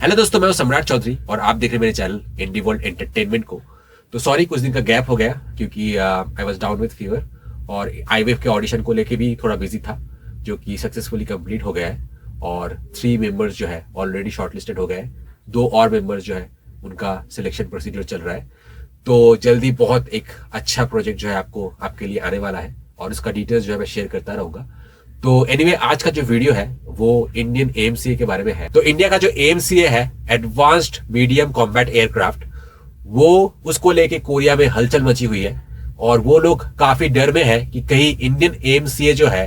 Hello दोस्तों, मैं हूं सम्राट चौधरी और आप देख रहे हैं मेरे चैनल इंडी वर्ल्ड एंटरटेनमेंट को। तो सॉरी, कुछ दिन का गैप हो गया क्योंकि I was down with fever और आईवेव के ऑडिशन को लेके भी थोड़ा बिजी था, जो कि सक्सेसफुली कंप्लीट हो गया है और 3 मेंबर्स जो है ऑलरेडी शॉर्टलिस्टेड हो गए हैं। 2 और मेंबर्स जो है उनका सिलेक्शन प्रोसीजर चल रहा है। तो जल्दी बहुत एक अच्छा प्रोजेक्ट जो है आपके लिए आने वाला है और उसका डिटेल्स जो है मैं शेयर करता रहूंगा। तो एनीवे, आज का जो वीडियो है वो इंडियन एएमसीए के बारे में है। तो इंडिया का जो एएमसीए है, एडवांस्ड मीडियम कॉम्बैट एयरक्राफ्ट, वो उसको लेके कोरिया में हलचल मची हुई है और वो लोग काफी डर में है कि कहीं इंडियन एएमसीए जो है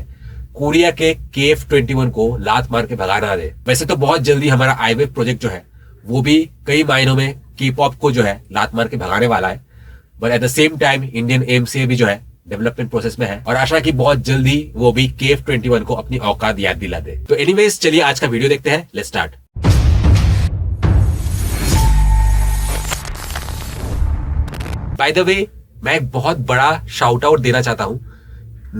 कोरिया के KF-21 को लात मार के भगा ना दे। वैसे तो बहुत जल्दी हमारा आईवेव प्रोजेक्ट जो है वो भी कई मायनों में K-पॉप को जो है लात मार के भगाने वाला है, but at the same time Indian AMCA भी जो है डेवलपमेंट प्रोसेस में है और आशा की बहुत जल्दी वो भी KF-21 को अपनी औकात याद दिला दे। तो एनीवेज, चलिए आज का वीडियो देखते हैं। Let's start. By the way, मैं एक बहुत बड़ा शाउट आउट देना चाहता हूं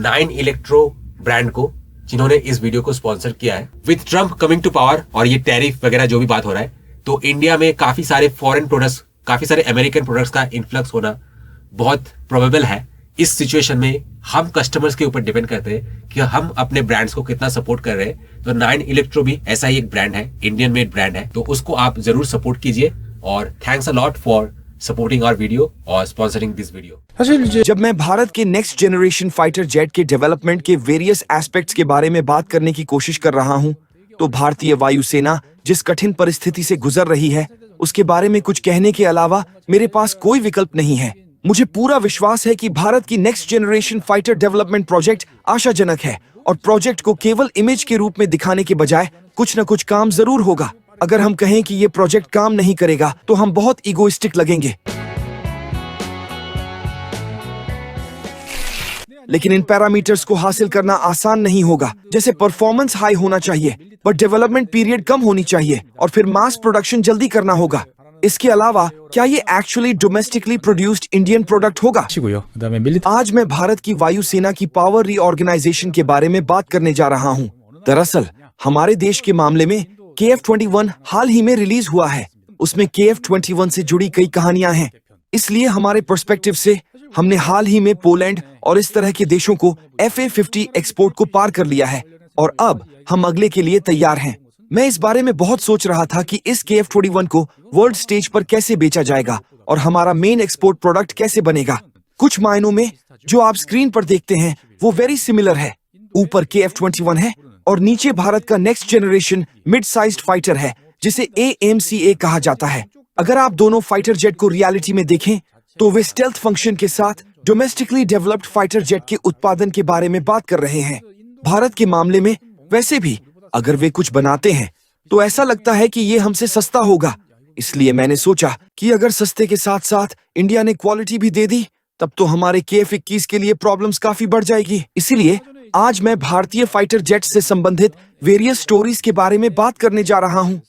9 इलेक्ट्रो ब्रांड को, जिन्होंने इस वीडियो को स्पॉन्सर किया है। With Trump coming to power और ये टैरिफ वगैरह जो भी बात हो रहा है, तो इंडिया में काफी सारे फॉरेन प्रोडक्ट्स, काफी सारे अमेरिकन प्रोडक्ट्स का इन्फ्लक्स होना बहुत प्रोबेबल है। इस सिचुएशन में हम कस्टमर्स के ऊपर डिपेंड करते हैं कि हम अपने ब्रांड्स को कितना सपोर्ट कर रहे हैं। तो 9 इलेक्ट्रो भी ऐसा ही एक ब्रांड है, इंडियन मेड ब्रांड है, तो उसको आप जरूर सपोर्ट कीजिए और thanks a lot for supporting our video और स्पॉन्सरिंग दिस वीडियो। जब मैं भारत के नेक्स्ट जनरेशन फाइटर जेट के डेवलपमेंट के वेरियस एस्पेक्ट्स के बारे में बात करने की कोशिश कर रहा हूं, तो भारतीय वायुसेना जिस कठिन परिस्थिति से गुजर रही है उसके बारे में कुछ कहने के अलावा मेरे पास कोई विकल्प नहीं है। मुझे पूरा विश्वास है कि भारत की next generation fighter development project आशाजनक है और प्रोजेक्ट को केवल इमेज के रूप में दिखाने के बजाय कुछ न कुछ काम जरूर होगा। अगर हम कहें कि ये प्रोजेक्ट काम नहीं करेगा तो हम बहुत इगोइस्टिक लगेंगे। लेकिन इन पैरामीटर्स को हासिल करना आसान नहीं होगा। जैसे परफॉर्मेंस हाई होना चाहिए, बट डेवलपमेंट पीरियड कम होनी चाहिए और फिर मास प्रोडक्शन जल्दी करना होगा। इसके अलावा क्या ये actually domestically produced Indian product होगा? आज मैं भारत की वायुसेना की पावर रीऑर्गेनाइजेशन के बारे में बात करने जा रहा हूँ। दरअसल हमारे देश के मामले में KF-21 हाल ही में रिलीज हुआ है। उसमें KF-21 से जुड़ी कई कहानियां हैं, इसलिए हमारे पर्सपेक्टिव से हमने हाल ही में पोलैंड और इस तरह के देशों को FA-50 एक्सपोर्ट को पार कर लिया है और अब हम अगले के लिए तैयार हैं। मैं इस बारे में बहुत सोच रहा था कि इस KF-21 को वर्ल्ड स्टेज पर कैसे बेचा जाएगा और हमारा मेन एक्सपोर्ट प्रोडक्ट कैसे बनेगा। कुछ मायनों में जो आप स्क्रीन पर देखते हैं वो वेरी सिमिलर है। ऊपर KF-21 है और नीचे भारत का next generation mid sized fighter है, जिसे AMCA कहा जाता है। अगर आप दोनों फाइटर जेट को रियलिटी में देखें तो वे स्टेल्थ फंक्शन के साथ डोमेस्टिकली डेवलप्ड फाइटर जेट के उत्पादन के बारे में बात कर रहे हैं। भारत के मामले में वैसे भी अगर वे कुछ बनाते हैं तो ऐसा लगता है कि ये हमसे सस्ता होगा। इसलिए मैंने सोचा कि अगर सस्ते के साथ साथ इंडिया ने क्वालिटी भी दे दी तब तो हमारे KF-21 के लिए प्रॉब्लम्स काफी बढ़ जाएगी। इसीलिए आज मैं भारतीय फाइटर जेट से संबंधित वेरियस स्टोरीज के बारे में बात करने जा रहा हूँ।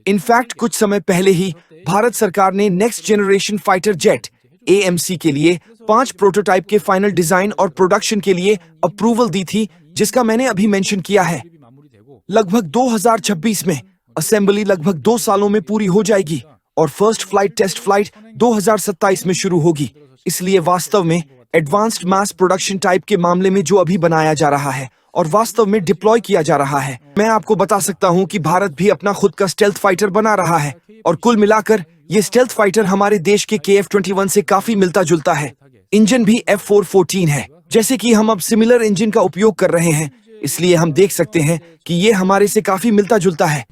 इनफैक्ट कुछ समय पहले ही भारत सरकार ने next generation fighter jet AMC के लिए 5 प्रोटोटाइप के फाइनल डिजाइन और प्रोडक्शन के लिए अप्रूवल दी थी, जिसका मैंने अभी मेंशन किया है। लगभग 2026 में असेंबली लगभग 2 सालों में पूरी हो जाएगी और फर्स्ट फ्लाइट टेस्ट फ्लाइट 2027 में शुरू होगी। इसलिए वास्तव में एडवांस्ड मास प्रोडक्शन टाइप के मामले में जो अभी बनाया जा रहा है और वास्तव में डिप्लॉय किया जा रहा है, मैं आपको बता सकता हूं कि भारत भी अपना खुद का स्टेल्थ फाइटर बना रहा है और कुल मिलाकर ये स्टेल्थ फाइटर हमारे देश के KF-21 से काफी मिलता जुलता है। इंजन भी F414 है, जैसे कि हम अब सिमिलर इंजन का उपयोग कर रहे हैं, इसलिए हम देख सकते हैं कि ये हमारे से काफी मिलता जुलता है।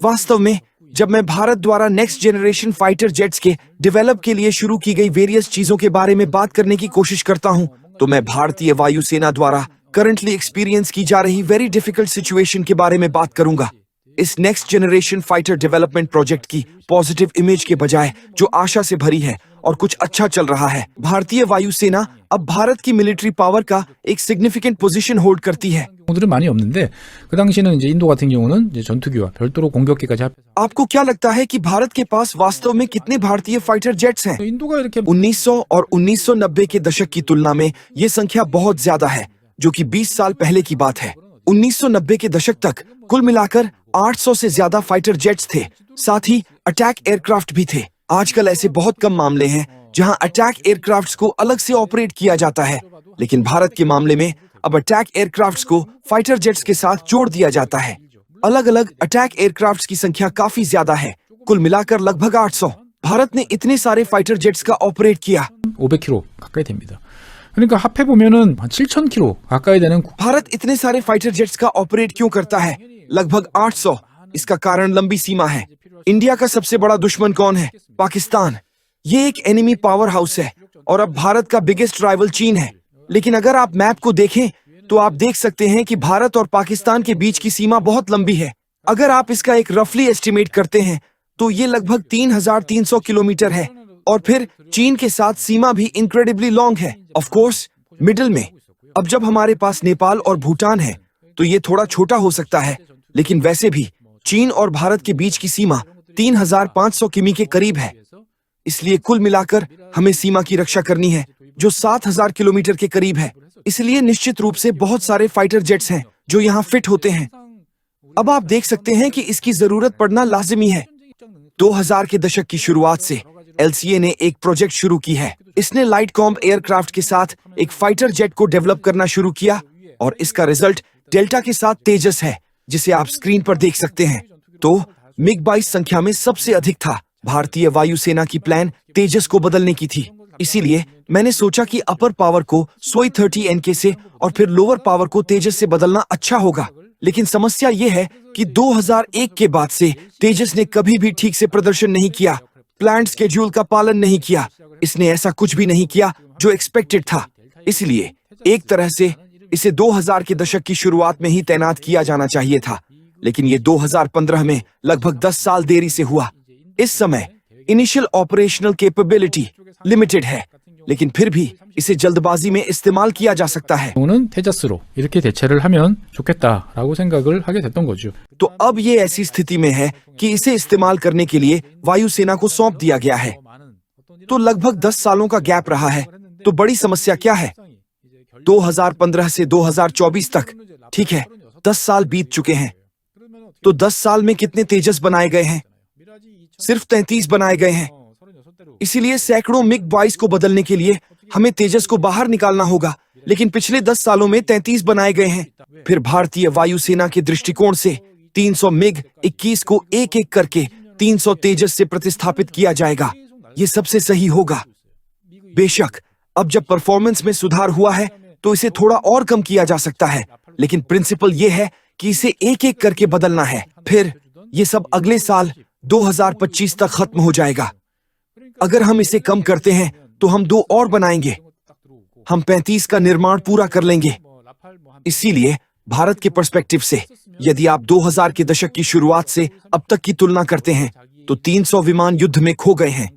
वास्तव में जब मैं भारत द्वारा नेक्स्ट जनरेशन फाइटर जेट्स के डेवलप के लिए शुरू की गई वेरियस चीजों के बारे में बात करने की कोशिश करता हूं, तो मैं भारतीय वायुसेना द्वारा करंटली एक्सपीरियंस की जा रही वेरी डिफिकल्ट सिचुएशन के बारे में बात करूंगा। इस next generation fighter development project की पॉजिटिव इमेज के बजाय जो आशा से भरी है और कुछ अच्छा चल रहा है। भारतीय वायुसेना अब भारत की मिलिट्री पावर का एक सिग्निफिकेंट पोजीशन होल्ड करती है। 들은 많이 없는데 그 당시에는 이제 인도 같은 경우는 이제 전투기와 별도로 공격기까지 आपको क्या लगता है कि भारत के पास वास्तव में कितने भारतीय फाइटर जेट्स हैं? इंदु가 이렇게 1900 और 1990 के दशक की तुलना में ये संख्या बहुत ज्यादा है, जो कि 20 साल पहले की बात है। 1990 के दशक तक कुल मिलाकर 800 से ज्यादा फाइटर जेट्स थे, साथ ही अटैक एयरक्राफ्ट भी थे। आजकल ऐसे बहुत कम मामले हैं जहां अटैक एयरक्राफ्ट्स को अलग से ऑपरेट किया जाता है, लेकिन भारत के मामले में अब अटैक एयरक्राफ्ट्स को फाइटर जेट्स के साथ जोड़ दिया जाता है। अलग अलग अटैक एयरक्राफ्ट्स की संख्या काफी ज्यादा है, कुल मिलाकर लगभग 800। भारत ने इतने सारे फाइटर जेट्स का ऑपरेट किया। 500km 가까이 됩니다. 그러니까 합해 보면은 한 7,000km 가까이 되는 भारत इतने सारे फाइटर जेट्स का ऑपरेट क्यों करता है? लगभग 800। इसका कारण लंबी सीमा है। इंडिया का सबसे बड़ा दुश्मन कौन है? पाकिस्तान। ये एक एनिमी पावर हाउस है और अब भारत का बिगेस्ट राइवल चीन है। लेकिन अगर आप मैप को देखें तो आप देख सकते हैं कि भारत और पाकिस्तान के बीच की सीमा बहुत लंबी है। अगर आप इसका एक रफली एस्टिमेट करते हैं तो ये लगभग 3,300 किलोमीटर है और फिर चीन के साथ सीमा भी इनक्रेडिबली लॉन्ग है। ऑफ कोर्स मिडिल में। अब जब हमारे पास नेपाल और भूटान है तो ये थोड़ा छोटा हो सकता है, लेकिन वैसे भी चीन और भारत के बीच की सीमा 3,500 किमी के करीब है। इसलिए कुल मिलाकर हमें सीमा की रक्षा करनी है जो 7,000 किलोमीटर के करीब है। इसलिए निश्चित रूप से बहुत सारे फाइटर जेट्स हैं जो यहाँ फिट होते हैं। अब आप देख सकते हैं कि इसकी जरूरत पड़ना लाजिमी है। 2000 के दशक की शुरुआत से LCA ने एक प्रोजेक्ट शुरू की है। इसने लाइट कॉम्ब एयरक्राफ्ट के साथ एक फाइटर जेट को डेवलप करना शुरू किया और इसका रिजल्ट डेल्टा के साथ तेजस है, जिसे आप स्क्रीन पर देख सकते हैं। तो मिग 22 संख्या में सबसे अधिक था। भारतीय वायुसेना की प्लान तेजस को बदलने की थी, इसीलिए मैंने सोचा कि अपर पावर को सोई 30 NK से और फिर लोअर पावर को तेजस से बदलना अच्छा होगा। लेकिन समस्या ये है कि 2001 के बाद से तेजस ने कभी भी ठीक से प्रदर्शन नहीं किया, प्लान्ड स्केड्यूल का पालन नहीं किया। इसने ऐसा कुछ भी नहीं किया जो एक्सपेक्टेड था। इसलिए एक तरह से इसे 2000 के दशक की शुरुआत में ही तैनात किया जाना चाहिए था, लेकिन ये 2015 में लगभग 10 साल देरी से हुआ। इस समय इनिशियल ऑपरेशनल कैपेबिलिटी लिमिटेड है, लेकिन फिर भी इसे जल्दबाजी में इस्तेमाल किया जा सकता है। 경우는 테자스로 이렇게 대체를 하면 좋겠다라고 생각을 하게 됐던 거죠. तो अब ये ऐसी स्थिति में है कि इसे इस्तेमाल करने के लिए वायुसेना को सौंप दिया गया है। तो लगभग 10 सालों का गैप रहा है। तो बड़ी समस्या क्या है? 2015 से 2024 तक, ठीक है, 10 साल बीत चुके हैं। तो 10 साल में कितने तेजस बनाए गए हैं? सिर्फ 33 बनाए गए हैं। इसीलिए सैकड़ों मिग 22 को बदलने के लिए हमें तेजस को बाहर निकालना होगा, लेकिन पिछले 10 सालों में 33 बनाए गए हैं। फिर भारतीय वायुसेना के दृष्टिकोण से 300 मिग 21 को एक एक करके 300 तेजस से प्रतिस्थापित किया जाएगा। ये सबसे सही होगा। बेशक अब जब परफॉर्मेंस में सुधार हुआ है तो इसे थोड़ा और कम किया जा सकता है, लेकिन प्रिंसिपल ये है कि इसे एक एक करके बदलना है। फिर ये सब अगले साल 2025 तक खत्म हो जाएगा। अगर हम इसे कम करते हैं तो हम 2 और बनाएंगे। हम 35 का निर्माण पूरा कर लेंगे। इसीलिए भारत के पर्सपेक्टिव से यदि आप 2000 के दशक की शुरुआत से अब तक की तुलना करते हैं तो 300 विमान युद्ध में खो गए हैं।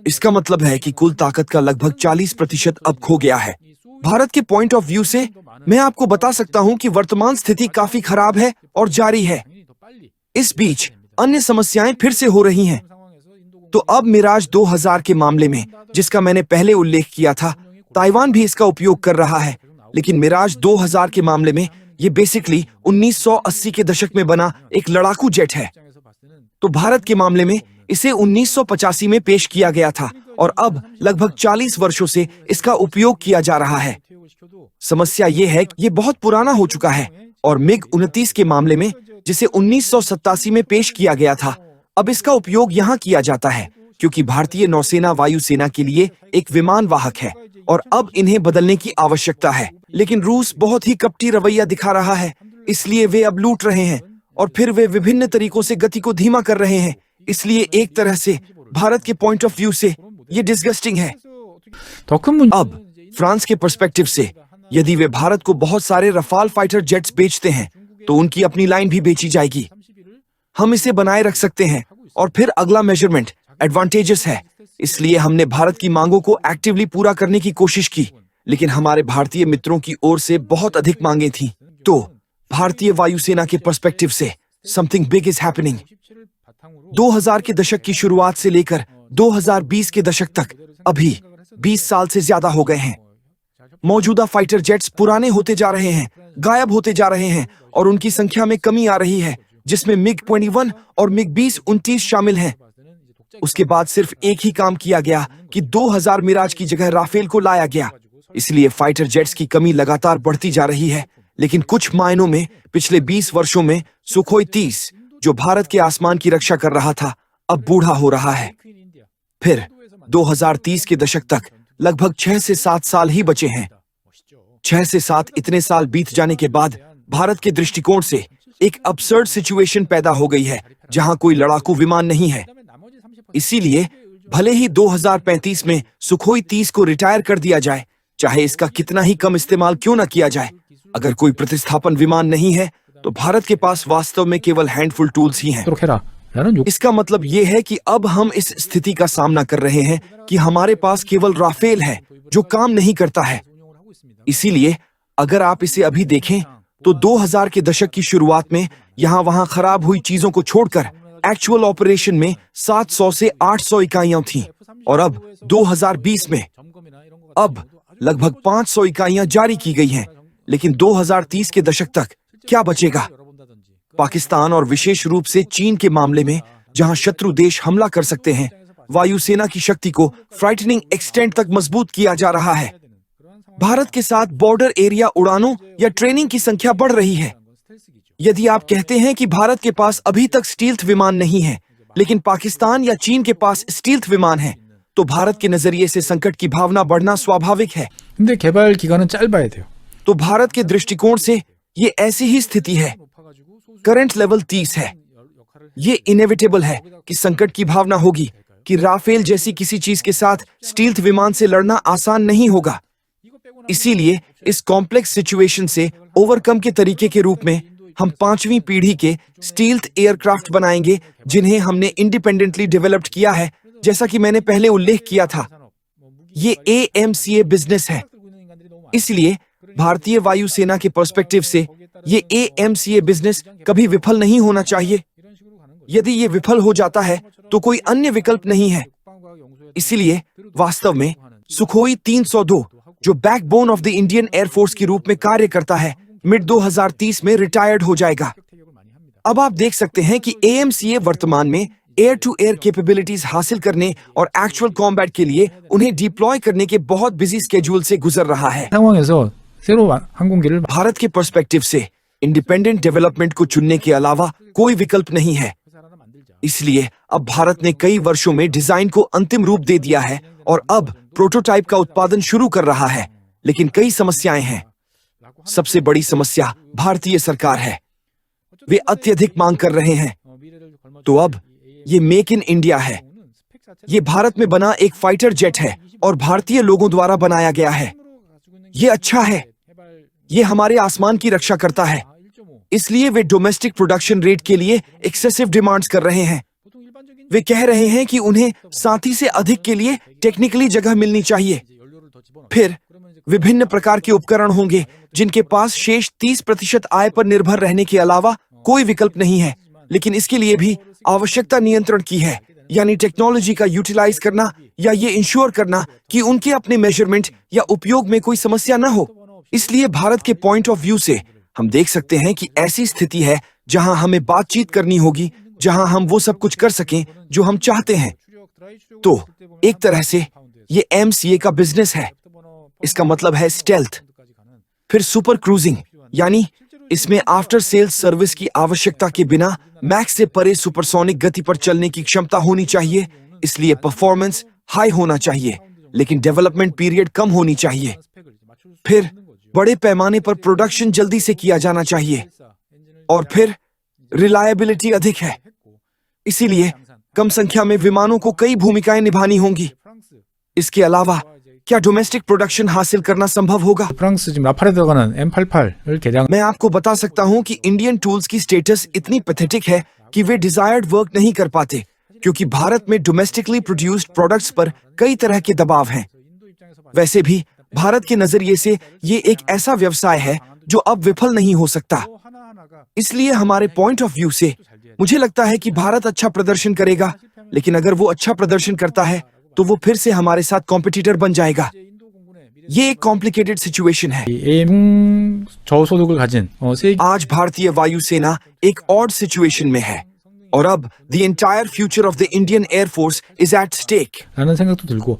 इसका मतलब है कि कुल ताकत का लगभग 40% अब खो गया है। भारत के पॉइंट ऑफ व्यू से मैं आपको बता सकता हूं कि वर्तमान स्थिति काफी खराब है और जारी है। इस बीच अन्य समस्याएं फिर से हो रही हैं। तो अब मिराज 2000 के मामले में, जिसका मैंने पहले उल्लेख किया था, ताइवान भी इसका उपयोग कर रहा है। लेकिन मिराज 2000 के मामले में ये बेसिकली 1980 के दशक में बना एक लड़ाकू जेट है। तो भारत के मामले में इसे 1985 में पेश किया गया था और अब लगभग 40 वर्षों से इसका उपयोग किया जा रहा है। समस्या ये है कि ये बहुत पुराना हो चुका है। और मिग 29 के मामले में, जिसे 1987 में पेश किया गया था, अब इसका उपयोग यहाँ किया जाता है क्योंकि भारतीय नौसेना वायुसेना के लिए एक विमान वाहक है और अब इन्हें बदलने की आवश्यकता है। लेकिन रूस बहुत ही कपटी रवैया दिखा रहा है, इसलिए वे अब लूट रहे हैं और फिर वे विभिन्न तरीकों से गति को धीमा कर रहे हैं। इसलिए एक तरह से भारत के पॉइंट ऑफ व्यू से ये डिस्गस्टिंग है। 더 큰 문제 अब फ्रांस के पर्सपेक्टिव से यदि वे भारत को बहुत सारे रफाल फाइटर जेट्स बेचते हैं तो उनकी अपनी लाइन भी बेची जाएगी। हम इसे बनाए रख सकते हैं और फिर अगला मेजरमेंट एडवांटेजेस है। इसलिए हमने भारत की मांगों को एक्टिवली पूरा करने की कोशिश की, लेकिन हमारे भारतीय मित्रों की ओर से बहुत अधिक मांगे थी। तो भारतीय वायुसेना के पर्सपेक्टिव से समथिंग बिग इज हैपनिंग। 2000 के दशक की शुरुआत से लेकर 2020 के दशक तक अभी 20 साल से ज्यादा हो गए हैं। मौजूदा फाइटर जेट्स पुराने होते जा रहे हैं, गायब होते जा रहे हैं और उनकी संख्या में कमी आ रही है, जिसमें मिग-21 और मिग-20-29 शामिल हैं। उसके बाद सिर्फ एक ही काम किया गया कि 2000 मिराज की जगह राफेल को लाया गया। इसलिए फाइटर जेट्स की कमी लगातार बढ़ती जा रही है। लेकिन कुछ मायनों में पिछले 20 वर्षों में सुखोई 30, जो भारत के आसमान की रक्षा कर रहा था, अब बूढ़ा हो रहा है। फिर 2030 के दशक तक लगभग 6 से 7 साल ही बचे हैं। 6 से 7 इतने साल बीत जाने के बाद भारत के दृष्टिकोण से एक absurd सिचुएशन पैदा हो गई है, जहां कोई लड़ाकू विमान नहीं है। इसीलिए भले ही 2035 में सुखोई 30 को रिटायर कर दिया जाए, चाहे इसका कितना ही कम इस्तेमाल क्यों न किया जाए, अगर कोई प्रतिस्थापन विमान नहीं है तो भारत के पास वास्तव में केवल हैंडफुल टूल्स ही हैं। इसका मतलब ये है कि अब हम इस स्थिति का सामना कर रहे हैं कि हमारे पास केवल राफेल है जो काम नहीं करता है। इसीलिए अगर आप इसे अभी देखें तो 2000 के दशक की शुरुआत में यहाँ वहां खराब हुई चीजों को छोड़कर एक्चुअल ऑपरेशन में 700 से 800 इकाइयां थीं और अब 2020 में अब लगभग 500 इकाइयां जारी की गई हैं। लेकिन 2030 के दशक तक क्या बचेगा? पाकिस्तान और विशेष रूप से चीन के मामले में, जहां शत्रु देश हमला कर सकते हैं, वायुसेना की शक्ति को फ्राइटनिंग एक्सटेंट तक मजबूत किया जा रहा है। भारत के साथ बॉर्डर एरिया उड़ानों या ट्रेनिंग की संख्या बढ़ रही है। यदि आप कहते हैं कि भारत के पास अभी तक स्टील्थ विमान नहीं है, लेकिन पाकिस्तान या चीन के पास स्टील्थ विमान है, तो भारत के नजरिए से संकट की भावना बढ़ना स्वाभाविक है। 근데 개발 기간은 짧아야 돼요. तो भारत के दृष्टिकोण से ये ऐसी ही स्थिति है। करंट लेवल 30 है। ये इनएविटेबल है कि संकट की भावना होगी कि राफेल जैसी किसी चीज के साथ स्टील्थ विमान से लड़ना आसान नहीं होगा। इसीलिए इस कॉम्प्लेक्स सिचुएशन से ओवरकम के तरीके के रूप में हम 5वीं पीढ़ी के स्टील्थ एयरक्राफ्ट बनाएंगे, जिन्हें हमने इंडिपेंडेंटली डेवलप्ड किया है, जैसा कि मैंने पहले उल्लेख किया था। ये AMCA बिजनेस है। इसलिए भारतीय वायुसेना के पर्सपेक्टिव से ये AMCA बिजनेस कभी विफल नहीं होना चाहिए। यदि ये विफल हो जाता है तो कोई अन्य विकल्प नहीं है। इसीलिए वास्तव में सुखोई 302, जो backbone of the Indian air force के रूप में कार्य करता है, मिड 2030 में रिटायर्ड हो जाएगा। अब आप देख सकते हैं कि AMCA वर्तमान में एयर टू एयर कैपेबिलिटीज हासिल करने और एक्चुअल कॉम्बैट के लिए उन्हें डिप्लॉय करने के बहुत बिजी स्केड्यूल से गुजर रहा है। 상황에서 새로 항공기를 भारत के पर्सपेक्टिव से इंडिपेंडेंट डेवलपमेंट को चुनने के अलावा कोई विकल्प नहीं है। इसलिए अब भारत ने कई वर्षों में डिजाइन को अंतिम रूप दे दिया है और अब प्रोटोटाइप का उत्पादन शुरू कर रहा है। लेकिन कई समस्याएं हैं। सबसे बड़ी समस्या भारतीय सरकार है। वे अत्यधिक मांग कर रहे हैं। तो अब ये मेक इन इंडिया है। ये भारत में बना एक फाइटर जेट है और भारतीय लोगों द्वारा बनाया गया है। ये अच्छा है। ये हमारे आसमान की रक्षा करता है। इसलिए वे डोमेस्टिक प्रोडक्शन रेट के लिए एक्सेसिव डिमांड्स कर रहे हैं। वे कह रहे हैं कि उन्हें 7 से अधिक के लिए टेक्निकली जगह मिलनी चाहिए। फिर विभिन्न प्रकार के उपकरण होंगे जिनके पास शेष 30% आय पर निर्भर रहने के अलावा कोई विकल्प नहीं है। लेकिन इसके लिए भी आवश्यकता नियंत्रण की है, यानी टेक्नोलॉजी का यूटिलाइज करना या ये इंश्योर करना कि उनके अपने मेजरमेंट या उपयोग में कोई समस्या न हो। इसलिए भारत के पॉइंट ऑफ व्यू से हम देख सकते हैं कि ऐसी स्थिति है जहां हमें बातचीत करनी होगी, जहां हम वो सब कुछ कर सकें जो हम चाहते हैं। तो एक तरह से ये MCA का बिजनेस है। इसका मतलब है स्टेल्थ, फिर सुपर क्रूजिंग, यानी इसमें आफ्टर सेल्स सर्विस की आवश्यकता के बिना मैक्स से परे सुपरसोनिक गति पर चलने की क्षमता होनी चाहिए। इसलिए परफॉर्मेंस हाई होना चाहिए, लेकिन डेवलपमेंट पीरियड कम होनी चाहिए। फिर बड़े पैमाने पर प्रोडक्शन जल्दी से किया जाना चाहिए और फिर रिलायबिलिटी अधिक है। इसीलिए कम संख्या में विमानों को कई भूमिकाएं निभानी होंगी। इसके अलावा क्या डोमेस्टिक प्रोडक्शन हासिल करना संभव होगा? 프랑스 지금 라팔에 들어가는 M88을 개량 मैं आपको बता सकता हूं कि इंडियन टूल्स की स्टेटस इतनी पैथेटिक है कि वे डिजायर्ड वर्क नहीं कर पाते, क्योंकि भारत में डोमेस्टिकली प्रोड्यूस्ड प्रोडक्ट्स पर कई तरह के दबाव हैं। वैसे भी भारत के नजरिए से ये एक ऐसा व्यवसाय है जो अब विफल नहीं हो सकता। इसलिए हमारे पॉइंट ऑफ व्यू से मुझे लगता है कि भारत अच्छा प्रदर्शन करेगा, लेकिन अगर वो अच्छा प्रदर्शन करता है तो वो फिर से हमारे साथ कॉम्पिटिटर बन जाएगा। ये एक कॉम्प्लिकेटेड सिचुएशन है। AM 저소득을 가진 세 आज भारतीय वायुसेना एक ऑड सिचुएशन में है और अब the entire future of the Indian air force is at stake. 라는 생각도 들고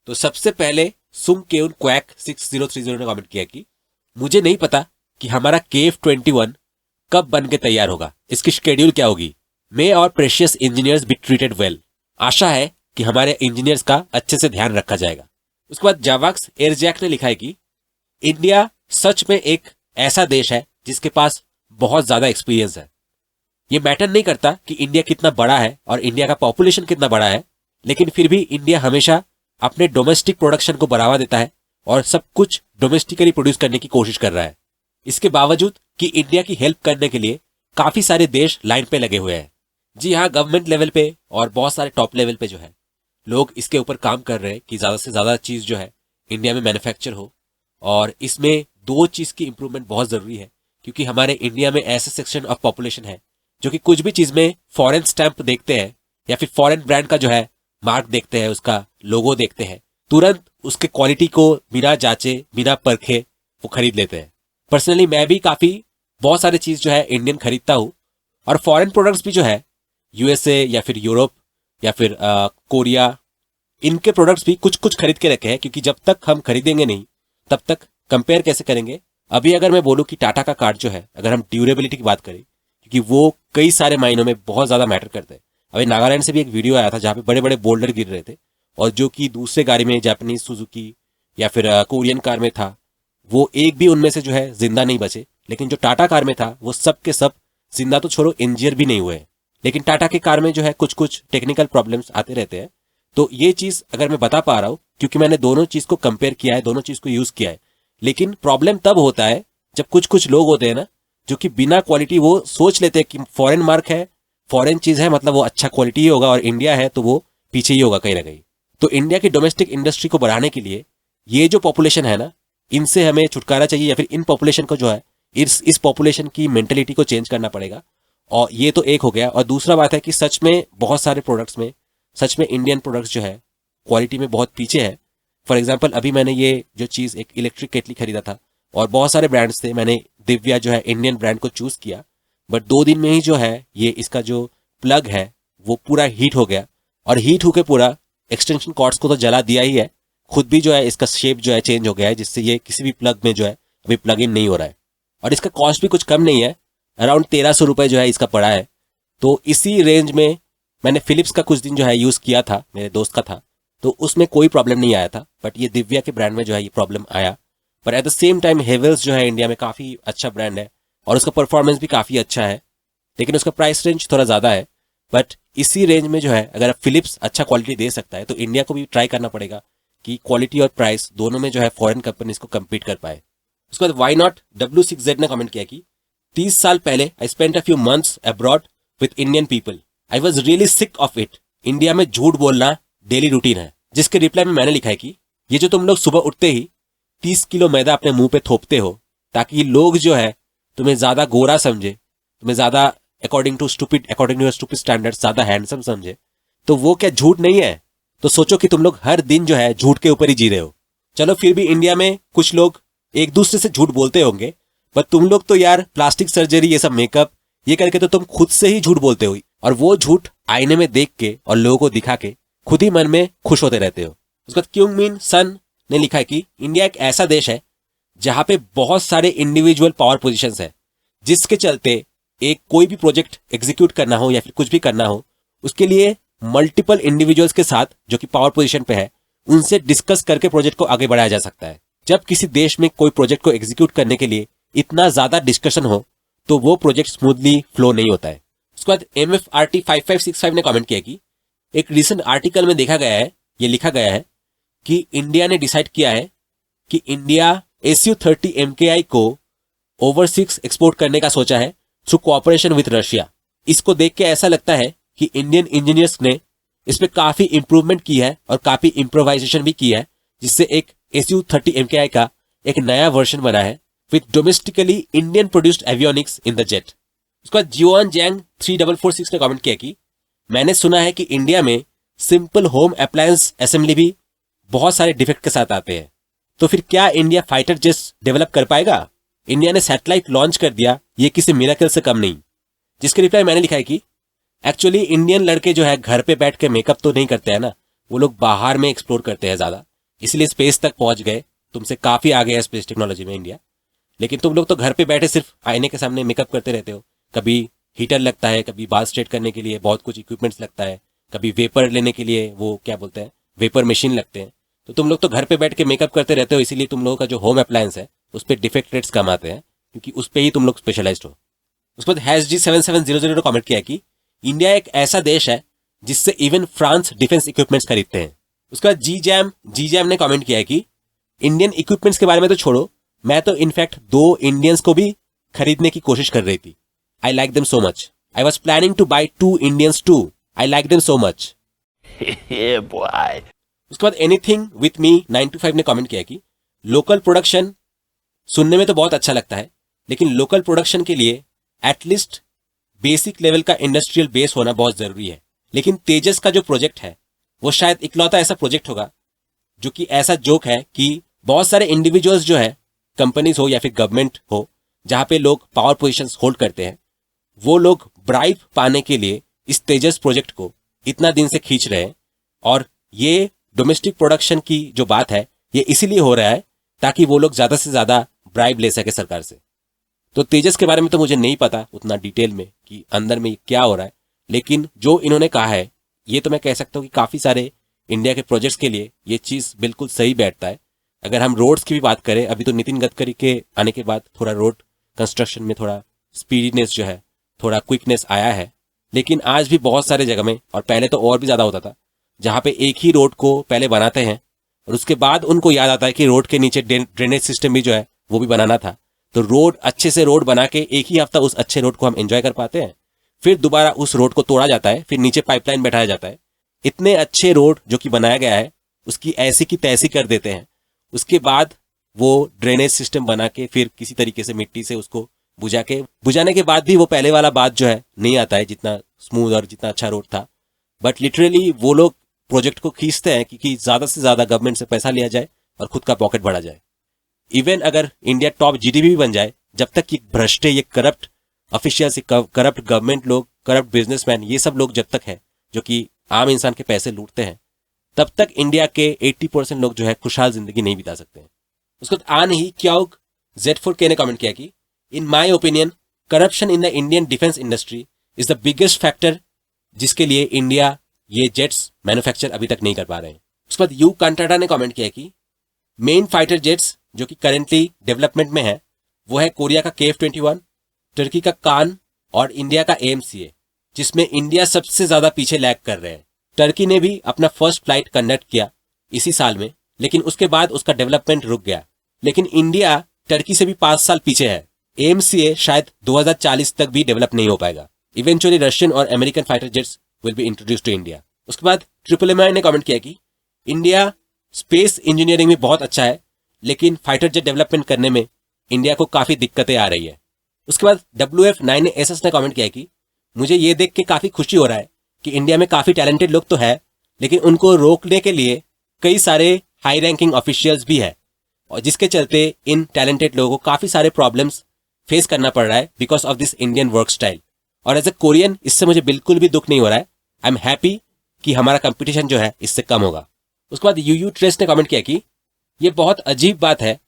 तो सबसे पहले सुम केउन क्वैक 6030 ने कमेंट किया कि मुझे नहीं पता कि हमारा KF-21 कब बन के तैयार होगा, इसकी शेड्यूल क्या होगी। May our precious engineers be treated well. आशा है कि हमारे इंजीनियर्स का अच्छे से ध्यान रखा जाएगा। उसके बाद जावाक्स एयरजैक ने लिखा है कि इंडिया सच में एक ऐसा देश है जिसके पास बहुत ज्यादा एक्सपीरियंस है। ये मैटर नहीं करता कि इंडिया कितना बड़ा है और इंडिया का पॉपुलेशन कितना बड़ा है, लेकिन फिर भी इंडिया हमेशा अपने डोमेस्टिक प्रोडक्शन को बढ़ावा देता है और सब कुछ डोमेस्टिकली प्रोड्यूस करने की कोशिश कर रहा है। इसके बावजूद कि इंडिया की हेल्प करने के लिए काफी सारे देश लाइन पे लगे हुए हैं। जी हाँ, गवर्नमेंट लेवल पे और बहुत सारे टॉप लेवल पे जो है लोग इसके ऊपर काम कर रहे हैं कि ज्यादा से ज्यादा चीज जो है इंडिया में मैन्युफैक्चर हो। और इसमें दो चीज की इंप्रूवमेंट बहुत जरूरी है, क्योंकि हमारे इंडिया में ऐसे सेक्शन ऑफ पॉपुलेशन है जो कि कुछ भी चीज में फॉरेन स्टैंप देखते हैं या फिर फॉरेन ब्रांड का जो है मार्क देखते हैं, उसका लोगो देखते हैं, तुरंत उसके क्वालिटी को बिना जांचे बिना परखे वो खरीद लेते हैं। पर्सनली मैं भी काफी बहुत सारे चीज जो है इंडियन खरीदता हूँ और फॉरेन प्रोडक्ट्स भी जो है USA या फिर यूरोप या फिर कोरिया, इनके प्रोडक्ट्स भी कुछ कुछ खरीद के रखे हैं, क्योंकि जब तक हम खरीदेंगे नहीं तब तक कंपेयर कैसे करेंगे। अभी अगर मैं बोलूँ कि टाटा का कार्ड जो है, अगर हम ड्यूरेबिलिटी की बात करें, क्योंकि वो कई सारे मायनों में बहुत ज्यादा मैटर करते हैं। अभी नागालैंड से भी एक वीडियो आया था जहाँ पे बड़े बड़े बोल्डर गिर रहे थे और जो कि दूसरे गाड़ी में जापानीज सुजुकी या फिर कोरियन कार में था, वो एक भी उनमें से जो है जिंदा नहीं बचे। लेकिन जो टाटा कार में था वो सब के सब जिंदा तो छोड़ो, इंजर भी नहीं हुए। लेकिन टाटा के कार में जो है कुछ कुछ टेक्निकल प्रॉब्लम्स आते रहते हैं। तो ये चीज अगर मैं बता पा रहा हूँ क्योंकि मैंने दोनों चीज को कंपेयर किया है, दोनों चीज को यूज किया है। लेकिन प्रॉब्लम तब होता है जब कुछ कुछ लोग होते हैं ना, जो कि बिना क्वालिटी वो सोच लेते हैं कि फॉरेन मार्क है, फॉरेन चीज है, मतलब वो अच्छा क्वालिटी ही होगा, और इंडिया है तो वो पीछे ही होगा कहीं ना कहीं। तो इंडिया की डोमेस्टिक इंडस्ट्री को बढ़ाने के लिए ये जो पॉपुलेशन है ना, इनसे हमें छुटकारा चाहिए, या फिर इन पॉपुलेशन को जो है इस पॉपुलेशन की मेंटेलिटी को चेंज करना पड़ेगा। और ये तो एक हो गया। और दूसरा बात है कि सच में बहुत सारे प्रोडक्ट्स में सच में इंडियन प्रोडक्ट्स जो है क्वालिटी में बहुत पीछे है। फॉर एग्जांपल अभी मैंने ये जो चीज़ एक इलेक्ट्रिक केटली खरीदा था और बहुत सारे ब्रांड्स थे, मैंने दिव्या जो है इंडियन ब्रांड को चूज किया, बट 2 दिन में ही जो है ये इसका जो प्लग है वो पूरा हीट हो गया, और हीट होकर पूरा एक्सटेंशन कॉर्ड्स को तो जला दिया ही है, खुद भी जो है इसका शेप जो है चेंज हो गया है, जिससे ये किसी भी प्लग में जो है अभी प्लग इन नहीं हो रहा है। और इसका कॉस्ट भी कुछ कम नहीं है, अराउंड 1300 रुपये जो है इसका पड़ा है। तो इसी रेंज में मैंने फिलिप्स का कुछ दिन जो है यूज़ किया था, मेरे दोस्त का था, तो उसमें कोई प्रॉब्लम नहीं आया था। बट ये दिव्या के ब्रांड में जो है ये प्रॉब्लम आया। पर at the same time Havells जो है इंडिया में काफ़ी अच्छा ब्रांड है और उसका परफॉर्मेंस भी काफ़ी अच्छा है, लेकिन उसका प्राइस रेंज थोड़ा ज़्यादा है। बट इसी रेंज में जो है अगर फिलिप्स अच्छा क्वालिटी दे सकता है तो इंडिया को भी ट्राई करना पड़ेगा कि क्वालिटी और प्राइस दोनों में जो है फॉरेन कंपनीज को कम्पीट कर पाए। उसके बाद वाई नॉट W6Z ने कमेंट किया कि 30 साल पहले I spent a few months abroad with Indian people, I was really sick of it. India में झूठ बोलना डेली रूटीन है। जिसके रिप्लाई में मैंने लिखा है कि ये जो तुम लोग सुबह उठते ही 30 किलो मैदा अपने मुंह पे थोपते हो ताकि लोग जो है तुम्हें ज्यादा गोरा समझे, तुम्हें ज्यादा according to your stupid standard ज्यादा हैंडसम समझे, तो वो क्या झूठ नहीं है? तो सोचो कि तुम लोग हर दिन जो है झूठ के ऊपर ही जी रहे हो। चलो फिर भी इंडिया में कुछ लोग एक दूसरे से झूठ बोलते होंगे, पर तुम लोग तो यार प्लास्टिक सर्जरी, ये सब मेकअप, ये करके तो तुम खुद से ही झूठ बोलते हो, और वो झूठ आईने में देख के और लोगों को दिखा के खुद ही मन में खुश होते रहते हो। उसके बाद क्यूंग मिन सन ने लिखा है कि इंडिया एक ऐसा देश है जहां पे बहुत सारे इंडिविजुअल पावर पोजीशंस है, जिसके चलते एक कोई भी प्रोजेक्ट एग्जीक्यूट करना हो या फिर कुछ भी करना हो, उसके लिए मल्टीपल इंडिविजुअल्स के साथ जो कि पावर पोजीशन पे है उनसे डिस्कस करके प्रोजेक्ट को आगे बढ़ाया जा सकता है। जब किसी देश में कोई प्रोजेक्ट को एग्जीक्यूट करने के लिए इतना ज्यादा डिस्कशन हो तो वो प्रोजेक्ट स्मूथली फ्लो नहीं होता है। उसके बाद MFRT 5565 ने कमेंट किया कि एक रिसेंट आर्टिकल में देखा गया है, ये लिखा गया है कि इंडिया ने डिसाइड किया है कि इंडिया Su-30 MKI को ओवरसीज एक्सपोर्ट करने का सोचा है थ्रू कोऑपरेशन विद रशिया। इसको देख के ऐसा लगता है कि इंडियन इंजीनियर्स ने इस पे काफी इंप्रूवमेंट की है और काफी इम्प्रोवाइजेशन भी की है, जिससे एक Su-30 MKI का एक नया वर्जन बना है with domestically Indian produced avionics in the jet. उसके बाद जियोन जैंग 3446 ने कमेंट किया कि मैंने सुना है कि इंडिया में सिंपल होम अप्लायंस असेंबली भी बहुत सारे डिफेक्ट के साथ आते हैं। तो फिर क्या इंडिया फाइटर जेट्स डेवलप कर पाएगा? इंडिया ने सैटेलाइट लॉन्च कर दिया, ये किसी मिरेकल से कम नहीं। जिसके रिप्लाई मैंने लिखा है कि एक्चुअली इंडियन लड़के जो है घर पे बैठ के मेकअप तो नहीं करते हैं ना, वो लोग बाहर में एक्सप्लोर करते हैं ज्यादा, इसलिए स्पेस तक पहुंच गए। तुमसे काफी आगे है स्पेस टेक्नोलॉजी में इंडिया। लेकिन तुम लोग तो घर पे बैठे सिर्फ आईने के सामने मेकअप करते रहते हो। कभी हीटर लगता है, कभी बाल स्ट्रेट करने के लिए बहुत कुछ इक्विपमेंट्स लगता है, कभी वेपर लेने के लिए वो क्या बोलते हैं वेपर मशीन लगते हैं। तो तुम लोग तो घर पे बैठ के मेकअप करते रहते हो, इसीलिए तुम लोगों का जो होम अप्लायंस है उस पर डिफेक्ट रेट्स कम आते हैं, क्योंकि उस पर ही तुम लोग स्पेशलाइज्ड हो। उसके बाद #G7700 ने कमेंट किया है कि इंडिया एक ऐसा देश है जिससे इवन फ्रांस डिफेंस इक्विपमेंट्स खरीदते हैं। उसके बाद जी जैम ने कमेंट किया है कि इंडियन इक्विपमेंट्स के बारे में तो छोड़ो, मैं तो इनफैक्ट 2 इंडियंस को भी खरीदने की कोशिश कर रही थी। I like them so much. I was planning to buy 2 Indians too. I like them so much. उसके बाद एनीथिंग विथ मी 925 ने कमेंट किया कि लोकल प्रोडक्शन सुनने में तो बहुत अच्छा लगता है, लेकिन लोकल प्रोडक्शन के लिए एटलीस्ट बेसिक लेवल का इंडस्ट्रियल बेस होना बहुत जरूरी है। लेकिन तेजस का जो प्रोजेक्ट है वो शायद इकलौता ऐसा प्रोजेक्ट होगा जो कि ऐसा जोक है कि बहुत सारे इंडिविजुअल्स जो है, कंपनीज हो या फिर गवर्नमेंट हो, जहां पे लोग पावर पोजीशंस होल्ड करते हैं, वो लोग ब्राइब पाने के लिए इस तेजस प्रोजेक्ट को इतना दिन से खींच रहे हैं। और ये डोमेस्टिक प्रोडक्शन की जो बात है ये इसीलिए हो रहा है ताकि वो लोग ज्यादा से ज्यादा ब्राइब ले सके सरकार से। तो तेजस के बारे में तो मुझे नहीं पता उतना डिटेल में कि अंदर में क्या हो रहा है, लेकिन जो इन्होंने कहा है ये तो मैं कह सकता हूँ कि काफी सारे इंडिया के प्रोजेक्ट्स के लिए ये चीज बिल्कुल सही बैठता है। अगर हम रोड्स की भी बात करें, अभी तो नितिन गडकरी के आने के बाद थोड़ा रोड कंस्ट्रक्शन में थोड़ा स्पीडीनेस जो है, थोड़ा क्विकनेस आया है, लेकिन आज भी बहुत सारे जगह में, और पहले तो और भी ज्यादा होता था, जहां पे एक ही रोड को पहले बनाते हैं और उसके बाद उनको याद आता है कि रोड के नीचे ड्रेनेज सिस्टम भी जो है वो भी बनाना था। तो रोड अच्छे से रोड बना के एक ही हफ्ता उस अच्छे रोड को हम एंजॉय कर पाते हैं, फिर दोबारा उस रोड को तोड़ा जाता है, फिर नीचे पाइपलाइन बैठाया जाता है। इतने अच्छे रोड जो कि बनाया गया है उसकी ऐसी की तैसी कर देते हैं। उसके बाद वो ड्रेनेज सिस्टम बना के फिर किसी तरीके से मिट्टी से उसको बुझाने के बाद भी वो पहले वाला बात जो है नहीं आता है जितना स्मूथ और जितना अच्छा रोड था। बट लिटरली वो लोग प्रोजेक्ट को खींचते हैं कि ज्यादा से ज्यादा गवर्नमेंट से पैसा लिया जाए और खुद का पॉकेट बढ़ा जाए। इवन अगर इंडिया टॉप जीडीपी भी बन जाए, जब तक ये भ्रष्टे, ये करप्ट ऑफिशियल्स, करप्ट गवर्नमेंट लोग, करप्ट बिजनेसमैन, ये सब लोग जब तक है जो कि आम इंसान के पैसे लूटते हैं, तब तक इंडिया के 80% लोग जो है खुशहाल जिंदगी नहीं बिता सकते हैं। उसके बाद आन ही क्याउग Z4K ने कमेंट किया कि in my opinion corruption in the Indian defence industry is the biggest factor जिसके लिए इंडिया ये जेट्स मैन्युफैक्चर अभी तक नहीं कर पा रहे हैं। उसके बाद यू कंटाटा ने कमेंट किया कि मेन फाइटर जेट्स जो कि करेंटली डेवलपमेंट में है वो है कोरिया का KF-21, टर्की का कान और इंडिया का AMCA, जिसमें इंडिया सबसे ज्यादा पीछे लैग कर रहे हैं। टर्की ने भी अपना फर्स्ट फ्लाइट कंडक्ट किया इसी साल में, लेकिन उसके बाद उसका डेवलपमेंट रुक गया। लेकिन इंडिया टर्की से भी 5 साल पीछे है। AMCA शायद 2040 तक भी डेवलप नहीं हो पाएगा। इवेंचुअली रशियन और American fighter jets will be introduced to India. उसके बाद MMI ने कमेंट किया कि इंडिया स्पेस इंजीनियरिंग में बहुत अच्छा है, लेकिन फाइटर जेट डेवलपमेंट करने में इंडिया को काफी दिक्कतें आ रही है। उसके बाद WF9SS ने कमेंट किया कि मुझे ये देख के काफी खुशी हो रहा है कि इंडिया में काफी टैलेंटेड लोग तो है, लेकिन उनको रोकने के लिए कई सारे हाई रैंकिंग ऑफिशियल्स भी है, और जिसके चलते इन टैलेंटेड लोगों को काफी सारे प्रॉब्लम्स फेस करना पड़ रहा है because of this Indian work style. और एज ए कोरियन इससे मुझे बिल्कुल भी दुख नहीं हो रहा है। आई एम हैप्पी कि हमारा कंपटीशन जो है इससे कम होगा। उसके बाद यूयू ट्रेस ने कमेंट किया कि ये बहुत अजीब बात है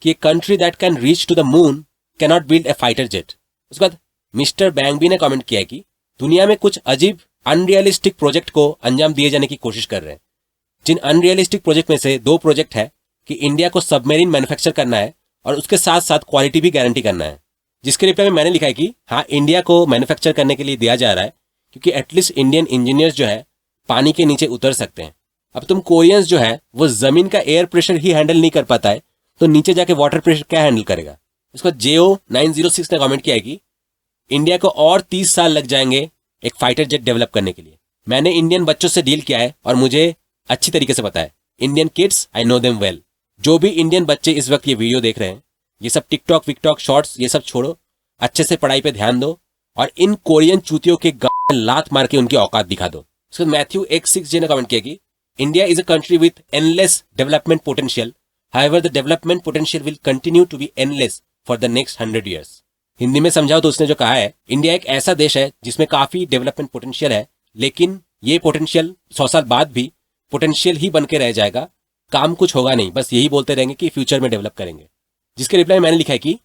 कि a country that can reach to the moon can not build a fighter jet. उसके बाद मिस्टर बैंगबी ने कमेंट किया कि दुनिया में कुछ अजीब अनरियलिस्टिक प्रोजेक्ट को अंजाम दिए जाने की कोशिश कर रहे हैं। जिन अनरियलिस्टिक प्रोजेक्ट में से 2 प्रोजेक्ट है कि इंडिया को सबमरीन मैन्युफैक्चर करना है और उसके साथ साथ क्वालिटी भी गारंटी करना है। जिसके रिप्लाई में मैंने लिखा है कि हाँ, इंडिया को मैन्युफैक्चर करने के लिए दिया जा रहा है क्योंकि एटलीस्ट इंडियन इंजीनियर्स जो है पानी के नीचे उतर सकते हैं। अब तुम कोरियंस जो है वो जमीन का एयर प्रेशर ही हैंडल नहीं कर पाता है, तो नीचे जाके वाटर प्रेशर क्या हैंडल करेगा। उसको JO906 ने कमेंट किया है कि इंडिया को और 30 साल लग जाएंगे एक फाइटर जेट डेवलप करने के लिए। मैंने इंडियन बच्चों से डील किया है और मुझे अच्छी तरीके से पता है। Indian kids, I know them well. जो भी इंडियन बच्चे इस वक्त ये वीडियो देख रहे हैं, ये सब टिकटॉक विकटॉक शॉर्ट्स ये सब छोड़ो, अच्छे से पढ़ाई पे ध्यान दो और इन कोरियन चूतियों के लात मार के उनकी औकात दिखा दो। सो मैथ्यू 1:6 ने कमेंट किया कि India is a country with endless development potential, however the development potential will continue to be endless for the next 100 years। Hindi में समझाओ तो उसने जो कहा है, इंडिया एक ऐसा देश है जिसमें काफी डेवलपमेंट पोटेंशियल है, लेकिन ये पोटेंशियल 100 साल बाद भी पोटेंशियल ही बन के रह जाएगा, काम कुछ होगा नहीं, बस यही बोलते रहेंगे कि फ्यूचर में डेवलप करेंगे। जिसके रिप्लाई में मैंने लिखा है कि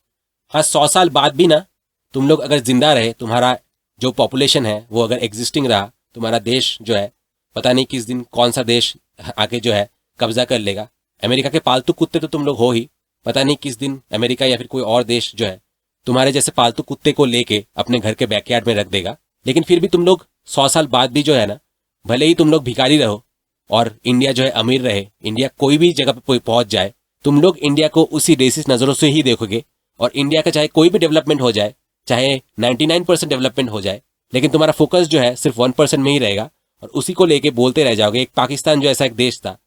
हाँ 100 साल बाद भी ना तुम लोग अगर जिंदा रहे, तुम्हारा जो पॉपुलेशन है वो अगर एग्जिस्टिंग रहा, तुम्हारा देश जो है पता नहीं किस दिन कौन सा देश आके जो है कब्जा कर लेगा। अमेरिका के पालतू कुत्ते तो तुम लोग हो ही, पता नहीं किस दिन अमेरिका या फिर कोई और देश जो है तुम्हारे जैसे पालतू कुत्ते को लेके अपने घर के बैकयार्ड में रख देगा। लेकिन फिर भी तुम लोग 100 साल बाद भी जो है ना, भले ही तुम लोग भिखारी रहो और इंडिया जो है अमीर रहे, इंडिया कोई भी जगह पे पहुंच जाए, तुम लोग इंडिया को उसी रेसिस्ट नजरों से ही देखोगे। और इंडिया का चाहे कोई भी डेवलपमेंट हो जाए, चाहे 99% डेवलपमेंट हो जाए, लेकिन तुम्हारा फोकस जो है सिर्फ 1% में ही रहेगा और उसी को लेके बोलते रह जाओगे। एक पाकिस्तान जो ऐसा एक देश था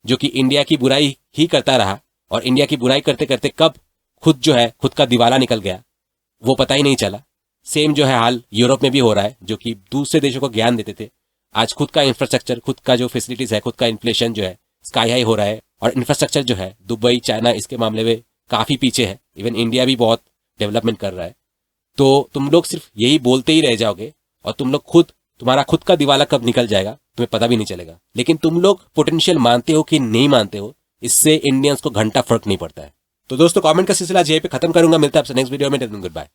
जो कि इंडिया की बुराई ही करता रहा और इंडिया की बुराई करते करते कब खुद जो है खुद का दिवाला निकल गया वो पता ही नहीं चला। सेम जो है हाल यूरोप में भी हो रहा है, जो कि दूसरे देशों को ज्ञान देते थे, आज खुद का इंफ्रास्ट्रक्चर, खुद का जो फैसिलिटीज है, खुद का इन्फ्लेशन जो है स्काई हाई हो रहा है। और इंफ्रास्ट्रक्चर जो है दुबई, चाइना इसके मामले में काफी पीछे है, इवन इंडिया भी बहुत डेवलपमेंट कर रहा है। तो तुम लोग सिर्फ यही बोलते ही रह जाओगे और तुम लोग तुम्हारा खुद का दिवाला कब निकल जाएगा तुम्हें पता भी नहीं चलेगा। लेकिन तुम लोग पोटेंशियल मानते हो कि नहीं मानते हो, इससे इंडियंस को घंटा फर्क नहीं पड़ता है। तो दोस्तों कमेंट का सिलसिला यहीं पे खत्म करूंगा, मिलता है आपसे नेक्स्ट वीडियो में। Good bye.